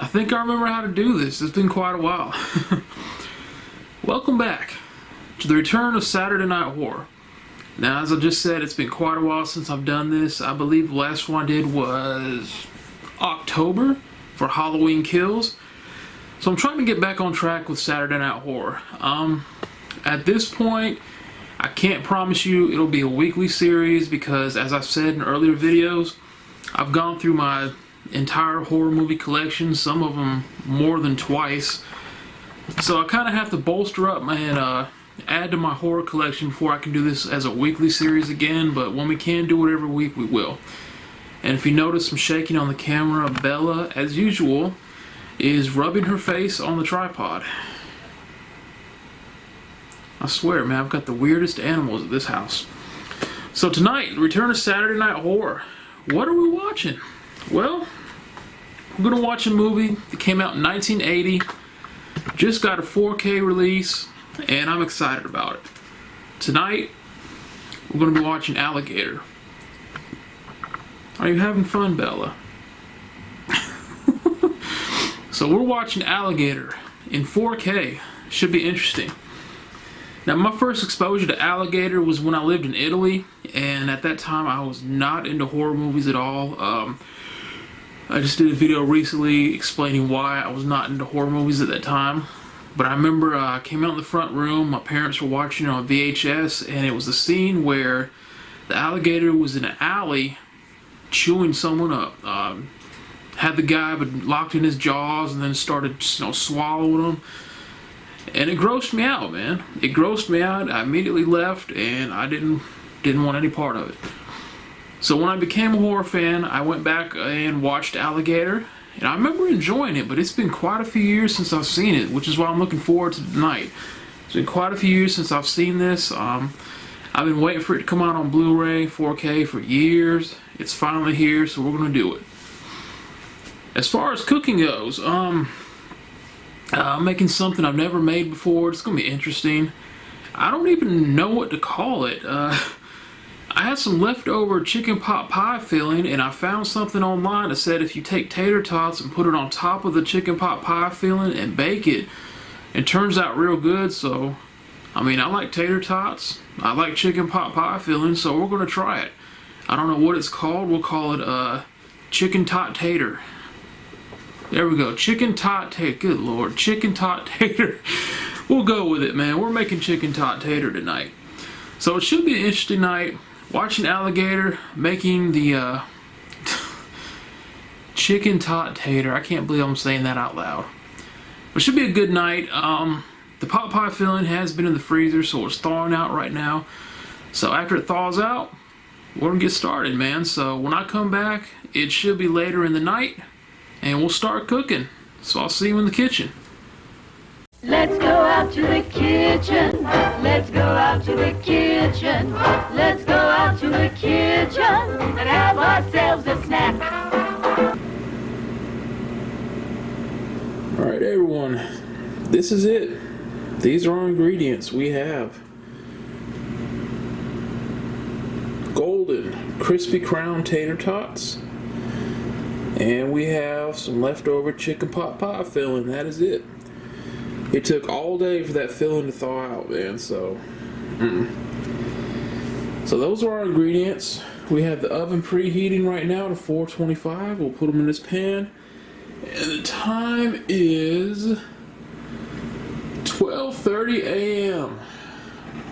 think I remember how to do this. It's been quite a while. Welcome back to the return of Saturday Night Horror. Now, as I just said, it's been quite a while since I've done this. I believe the last one I did was October for Halloween Kills. So I'm trying to get back on track with Saturday Night Horror. At this point, I can't promise you it'll be a weekly series because, as I've said in earlier videos, I've gone through my entire horror movie collection, some of them more than twice. So I kind of have to bolster up and add to my horror collection before I can do this as a weekly series again, but when we can do it every week, we will. And if you notice some shaking on the camera, Bella, as usual, is rubbing her face on the tripod. I swear, man, I've got the weirdest animals at this house. So tonight, return of Saturday Night Horror. What are we watching? Well, we're gonna watch a movie that came out in 1980, just got a 4K release, and I'm excited about it. Tonight, we're gonna be watching Alligator. Are you having fun, Bella? So we're watching Alligator in 4K. Should be interesting. Now, my first exposure to Alligator was when I lived in Italy, and at that time I was not into horror movies at all. I just did a video recently explaining why I was not into horror movies at that time. But I remember I came out in the front room, my parents were watching it on VHS, and it was the scene where the alligator was in an alley chewing someone up. Had the guy locked in his jaws and then started, swallowing them. And it grossed me out, man. It grossed me out. I immediately left, and I didn't want any part of it. So when I became a horror fan, I went back and watched Alligator, and I remember enjoying it, but it's been quite a few years since I've seen it, which is why I'm looking forward to tonight. It's been quite a few years since I've seen this. I've been waiting for it to come out on Blu-ray 4K for years. It's finally here, so we're going to do it. As far as cooking goes, I'm making something I've never made before. It's going to be interesting. I don't even know what to call it. I had some leftover chicken pot pie filling, and I found something online that said if you take tater tots and put it on top of the chicken pot pie filling and bake it, it turns out real good. So, I mean, I like tater tots. I like chicken pot pie filling, so we're going to try it. I don't know what it's called. We'll call it chicken tot tater. There we go, chicken tot tater. Good lord, chicken tot tater. We'll go with it, man. We're making chicken tot tater tonight. So it should be an interesting night. Watching Alligator making the chicken tot tater. I can't believe I'm saying that out loud. But it should be a good night. The pot pie filling has been in the freezer, so it's thawing out right now. So after it thaws out, we're gonna get started, man. So when I come back, it should be later in the night, and we'll start cooking. So I'll see you in the kitchen. Let's go out to the kitchen. Let's go out to the kitchen. Let's go out to the kitchen and have ourselves a snack. Alright, everyone. This is it. These are our ingredients. We have golden, crispy crown tater tots. And we have some leftover chicken pot pie filling. That is it. It took all day for that filling to thaw out, man. So those are our ingredients. We have the oven preheating right now to 425. We'll put them in this pan. And the time is 12:30 a.m.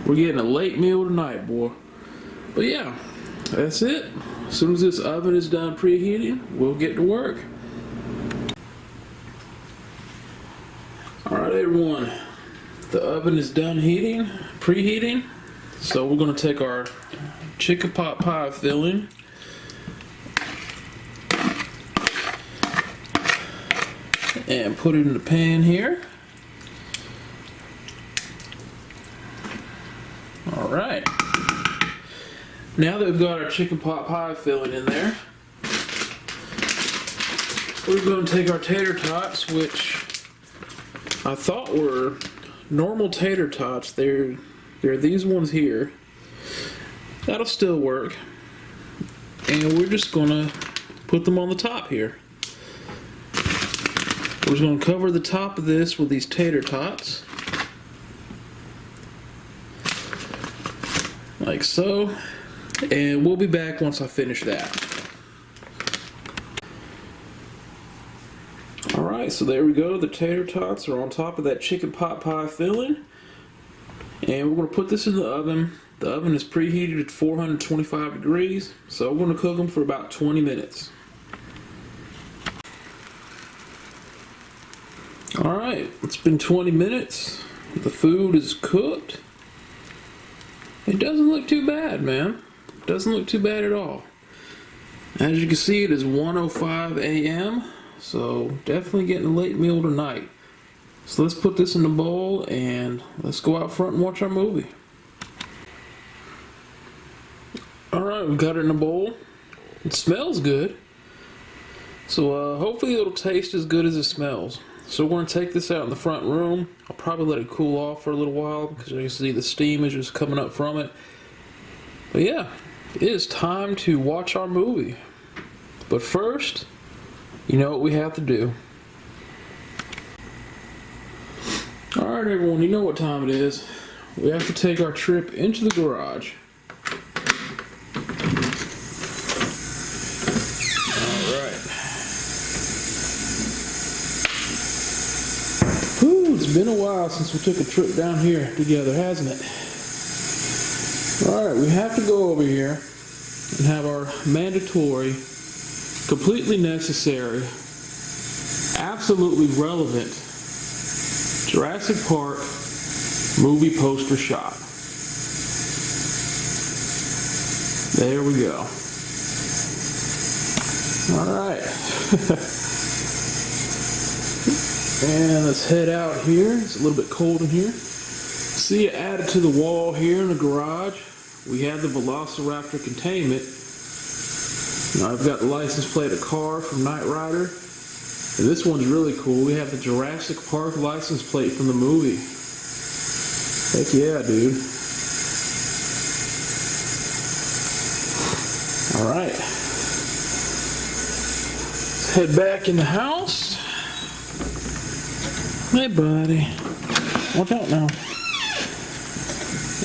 We're getting a late meal tonight, boy. But yeah, that's it. As soon as this oven is done preheating, we'll get to work. Alright, everyone, the oven is done preheating. So we're going to take our chicken pot pie filling and put it in the pan here. Alright. Now that we've got our chicken pot pie filling in there, we're going to take our tater tots, which I thought were normal tater tots. They're these ones here. That'll still work. And we're just going to put them on the top here. We're just going to cover the top of this with these tater tots. Like so. And we'll be back once I finish that. Alright, so there we go. The tater tots are on top of that chicken pot pie filling. And we're going to put this in the oven. The oven is preheated at 425 degrees. So we're going to cook them for about 20 minutes. Alright, it's been 20 minutes. The food is cooked. It doesn't look too bad, man. It doesn't look too bad at all. As you can see, it is 1:05 a.m. So definitely getting a late meal tonight. So let's put this in the bowl and let's go out front and watch our movie. Alright, we've got it in a bowl. It smells good. So hopefully it'll taste as good as it smells. So we're going to take this out in the front room. I'll probably let it cool off for a little while because you can see the steam is just coming up from it. But yeah, it is time to watch our movie. But first, you know what we have to do. Alright everyone, you know what time it is. We have to take our trip into the garage. It's been a while since we took a trip down here together, hasn't it? Alright, we have to go over here and have our mandatory, completely necessary, absolutely relevant Jurassic Park movie poster shot. There we go. Alright. And let's head out here. It's a little bit cold in here. See, added to the wall here in the garage, we have the Velociraptor containment. Now I've got the license plate of car from Knight Rider. And this one's really cool. We have the Jurassic Park license plate from the movie. Heck yeah, dude. Alright. Let's head back in the house. Hey buddy, watch out now.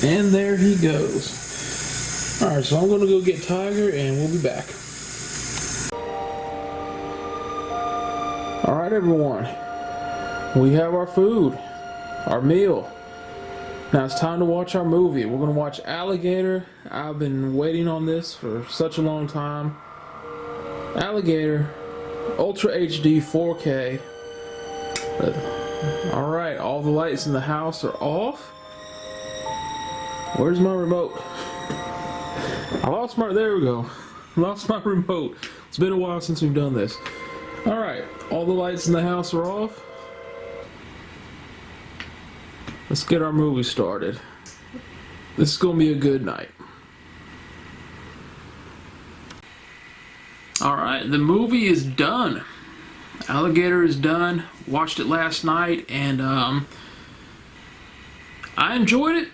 And there he goes. Alright, so I'm going to go get Tiger and we'll be back. Alright everyone, we have our food, our meal. Now it's time to watch our movie. We're going to watch Alligator. I've been waiting on this for such a long time. Alligator, Ultra HD 4K. Alright, all the lights in the house are off. Where's my remote? I lost my, there we go. Lost my remote. It's been a while since we've done this. Alright, all the lights in the house are off. Let's get our movie started. This is going to be a good night. Alright, the movie is done. Alligator is done. Watched it last night and I enjoyed it,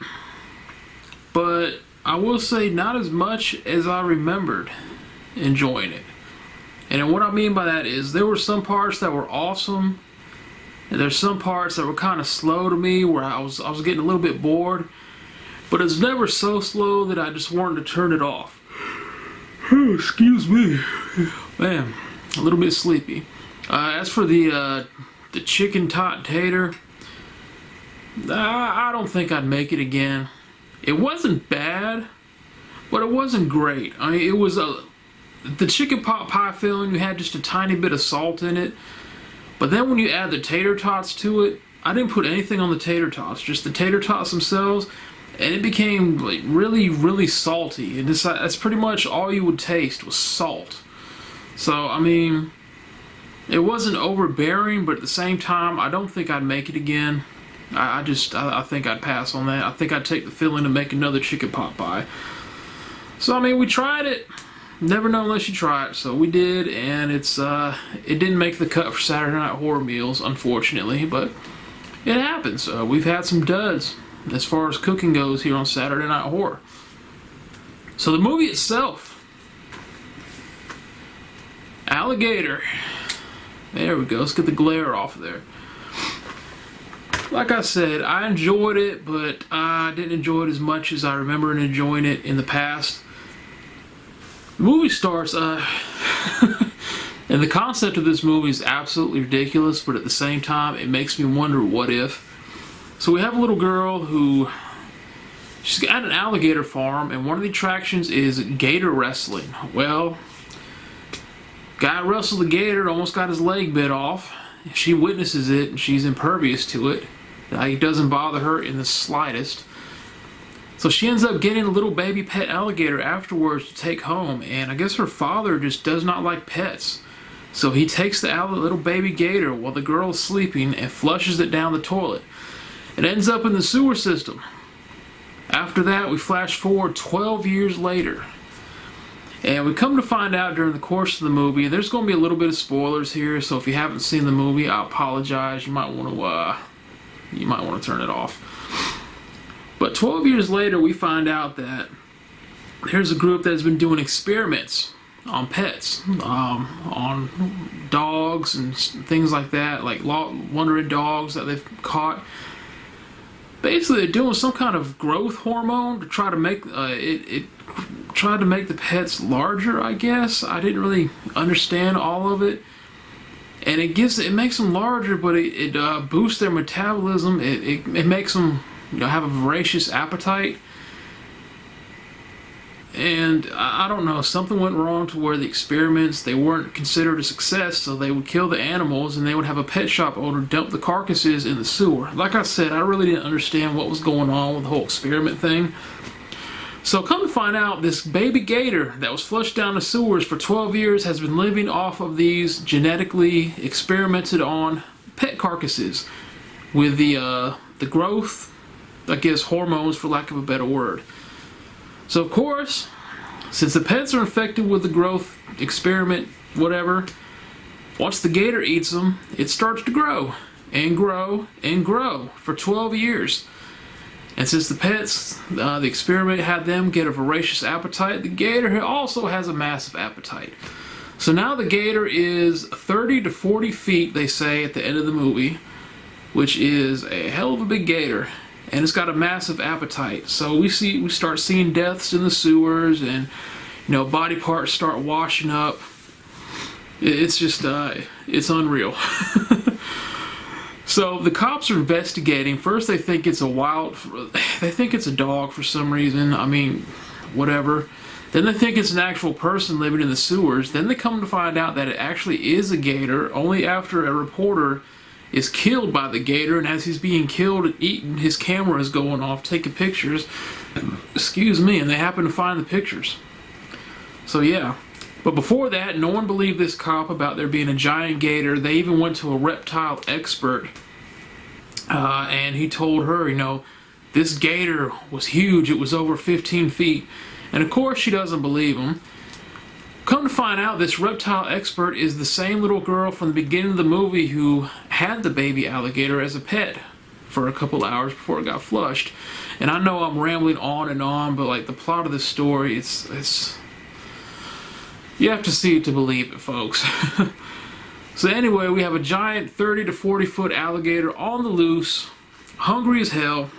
but I will say not as much as I remembered enjoying it. And what I mean by that is there were some parts that were awesome, and there's some parts that were kind of slow to me where I was getting a little bit bored, but it's never so slow that I just wanted to turn it off. Excuse me. Man, a little bit sleepy. As for the chicken tot tater, I don't think I'd make it again. It wasn't bad, but it wasn't great. I mean, it was the chicken pot pie filling, you had just a tiny bit of salt in it. But then when you add the tater tots to it, I didn't put anything on the tater tots, just the tater tots themselves, and it became like really, really salty. And that's pretty much all you would taste was salt. So, I mean, it wasn't overbearing, but at the same time, I don't think I'd make it again. I think I'd pass on that. I think I'd take the filling and make another chicken pot pie. So, I mean, we tried it. Never know unless you try it. So we did, and it didn't make the cut for Saturday Night Horror Meals, unfortunately, but it happens. We've had some duds as far as cooking goes here on Saturday Night Horror. So the movie itself, Alligator. There we go. Let's get the glare off of there. Like I said, I enjoyed it, but I didn't enjoy it as much as I remember enjoying it in the past. The movie starts, and the concept of this movie is absolutely ridiculous, but at the same time, it makes me wonder what if. So we have a little girl who, she's at an alligator farm, and one of the attractions is gator wrestling. Well, guy wrestled the gator, almost got his leg bit off. She witnesses it, and she's impervious to it. It doesn't bother her in the slightest. So she ends up getting a little baby pet alligator afterwards to take home, and I guess her father just does not like pets. So he takes the little baby gator while the girl is sleeping and flushes it down the toilet. It ends up in the sewer system. After that, we flash forward 12 years later. And we come to find out during the course of the movie, and there's going to be a little bit of spoilers here, so if you haven't seen the movie, I apologize. You might want to turn it off. But 12 years later, we find out that there's a group that has been doing experiments on pets, on dogs and things like that, like wandering dogs that they've caught. Basically, they're doing some kind of growth hormone to try to make tried to make the pets larger, I guess. I didn't really understand all of it. And it makes them larger, but it boosts their metabolism. It makes them have a voracious appetite. And I don't know, something went wrong to where the experiments, they weren't considered a success, so they would kill the animals and they would have a pet shop owner dump the carcasses in the sewer. Like I said, I really didn't understand what was going on with the whole experiment thing. So come to find out, this baby gator that was flushed down the sewers for 12 years has been living off of these genetically experimented on pet carcasses with the growth, I guess, hormones, for lack of a better word. So of course, since the pets are infected with the growth experiment, whatever, once the gator eats them, it starts to grow and grow and grow for 12 years. And since the pets, the experiment had them get a voracious appetite, the gator also has a massive appetite. So now the gator is 30 to 40 feet, they say, at the end of the movie, which is a hell of a big gator. And it's got a massive appetite. So we start seeing deaths in the sewers, and body parts start washing up. It's just it's unreal. So the cops are investigating. First they think it's a dog for some reason. I mean, whatever. Then they think it's an actual person living in the sewers. Then they come to find out that it actually is a gator, only after a reporter is killed by the gator, and as he's being killed and eaten, his camera is going off taking pictures. Excuse me, and they happen to find the pictures. So yeah. But before that, no one believed this cop about there being a giant gator. They even went to a reptile expert, and he told her, this gator was huge. It was over 15 feet. And of course she doesn't believe him. Come to find out, this reptile expert is the same little girl from the beginning of the movie who had the baby alligator as a pet for a couple hours before it got flushed. And I know I'm rambling on and on, but like the plot of the story, it's you have to see it to believe it, folks. So anyway, we have a giant 30 to 40 foot alligator on the loose, hungry as hell,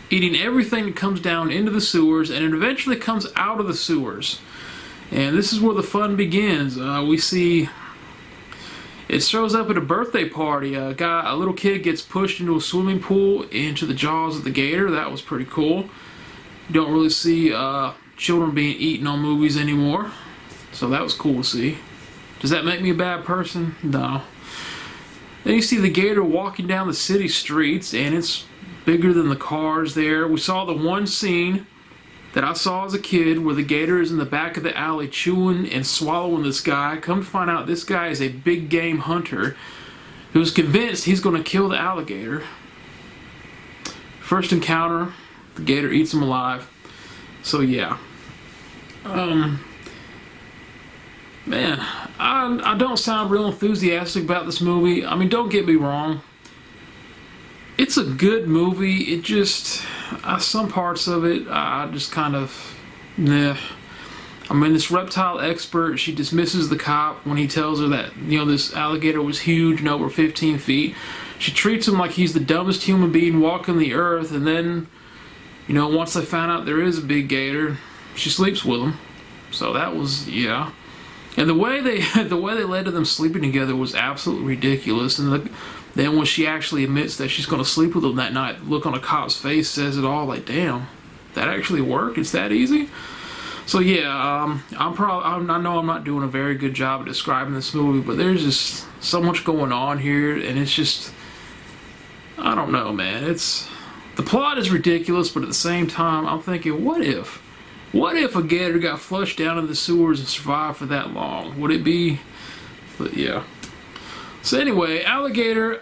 eating everything that comes down into the sewers, and it eventually comes out of the sewers. And this is where the fun begins. We see it shows up at a birthday party. A little kid gets pushed into a swimming pool into the jaws of the gator. That was pretty cool. You don't really see children being eaten on movies anymore. So that was cool to see. Does that make me a bad person? No. Then you see the gator walking down the city streets, and it's bigger than the cars there. We saw the one scene that I saw as a kid where the gator is in the back of the alley chewing and swallowing this guy. Come to find out, this guy is a big game hunter who's convinced he's going to kill the alligator. First encounter, the gator eats him alive. So yeah. Man, I don't sound real enthusiastic about this movie. I mean, don't get me wrong. It's a good movie. It just, some parts of it, I just kind of, nah. I mean, this reptile expert, she dismisses the cop when he tells her that, you know, this alligator was huge and over 15 feet. She treats him like he's the dumbest human being walking the earth, and then, you know, once they found out there is a big gator, she sleeps with him. So that was, yeah. And the way they led to them sleeping together was absolutely ridiculous. And then when she actually admits that she's going to sleep with him that night, the look on a cop's face says it all. Like, damn, that actually worked? It's that easy? So yeah, I know I'm not doing a very good job of describing this movie, but there's just so much going on here, and it's just, I don't know, man. The plot is ridiculous, but at the same time, I'm thinking, what if a gator got flushed down in the sewers and survived for that long? Would it be? But yeah. So anyway, Alligator,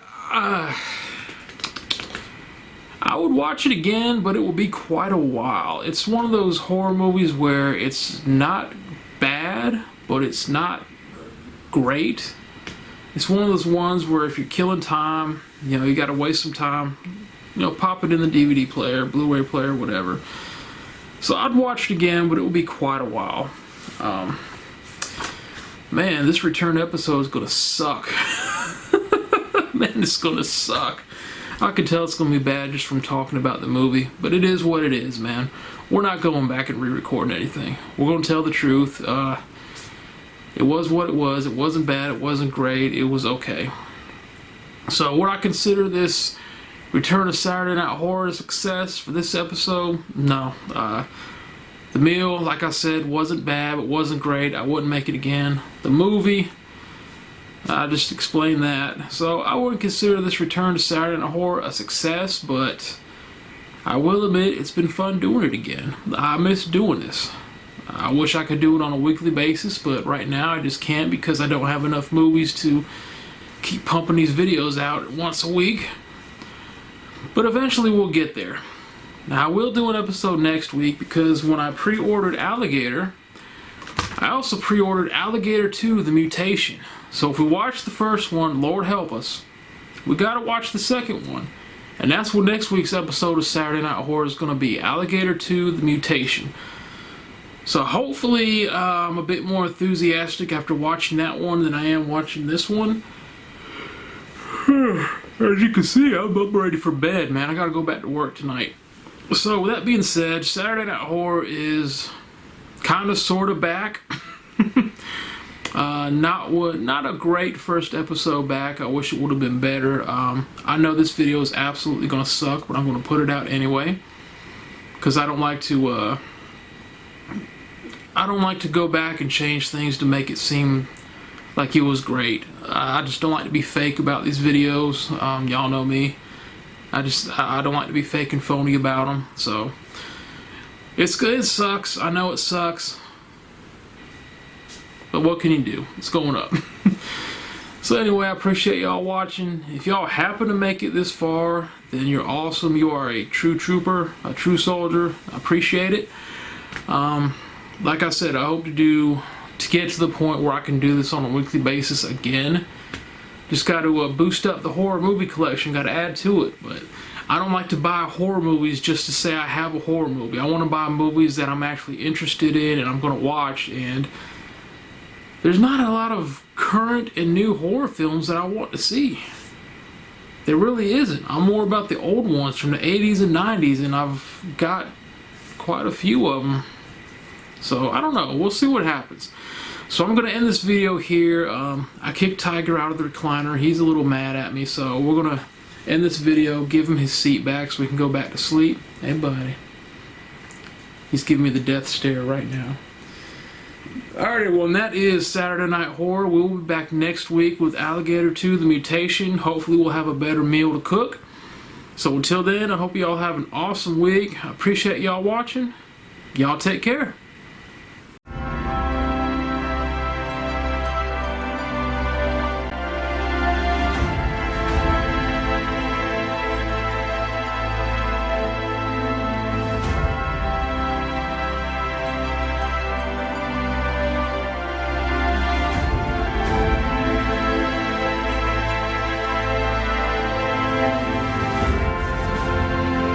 I would watch it again, but it will be quite a while. It's one of those horror movies where it's not bad, but it's not great. It's one of those ones where if you're killing time, you know, you gotta waste some time, you know, pop it in the DVD player, Blu-ray player, whatever. So I'd watch it again, but it will be quite a while. Man, this return episode is gonna suck. Man, it's gonna suck. I can tell it's gonna be bad just from talking about the movie, but it is what it is, man. We're not going back and re-recording anything. We're gonna tell the truth. It was what it was. It wasn't bad. It wasn't great. It was okay. So would I consider this Return of Saturday Night Horror a success for this episode? No. The meal, like I said, wasn't bad. It wasn't great. I wouldn't make it again. The movie, I just explained that. So I wouldn't consider this Return to Saturday Night Horror a success, but I will admit it's been fun doing it again. I miss doing this. I wish I could do it on a weekly basis, but right now I just can't because I don't have enough movies to keep pumping these videos out once a week. But eventually we'll get there. Now I will do an episode next week because when I pre-ordered Alligator, I also pre-ordered Alligator 2, The Mutation. So if we watch the first one, Lord help us, we gotta watch the second one. And that's what next week's episode of Saturday Night Horror is gonna be, Alligator 2, The Mutation. So hopefully I'm a bit more enthusiastic after watching that one than I am watching this one. As you can see, I'm ready for bed, man. I gotta go back to work tonight. So with that being said, Saturday Night Horror is kind of sort of back. Not a great first episode back. I wish it would have been better. I know this video is absolutely gonna suck, but I'm gonna put it out anyway because I don't like to go back and change things to make it seem like it was great. I just don't like to be fake about these videos. Y'all know me. I don't like to be fake and phony about them. So it's good. It sucks. I know it sucks. But what can you do? It's going up. So anyway, I appreciate y'all watching. If y'all happen to make it this far, then you're awesome. You are a true trooper, a true soldier. I appreciate it. Like I said, I hope to get to the point where I can do this on a weekly basis again. Just got to boost up the horror movie collection, got to add to it. But I don't like to buy horror movies just to say I have a horror movie. I want to buy movies that I'm actually interested in and I'm going to watch. And there's not a lot of current and new horror films that I want to see. There really isn't. I'm more about the old ones from the 80s and 90s, and I've got quite a few of them. So I don't know. We'll see what happens. So I'm going to end this video here. I kicked Tiger out of the recliner. He's a little mad at me. So we're going to end this video, give him his seat back so we can go back to sleep. Hey, buddy. He's giving me the death stare right now. Alright, everyone. That is Saturday Night Horror. We'll be back next week with Alligator 2, The Mutation. Hopefully we'll have a better meal to cook. So until then, I hope y'all have an awesome week. I appreciate y'all watching. Y'all take care.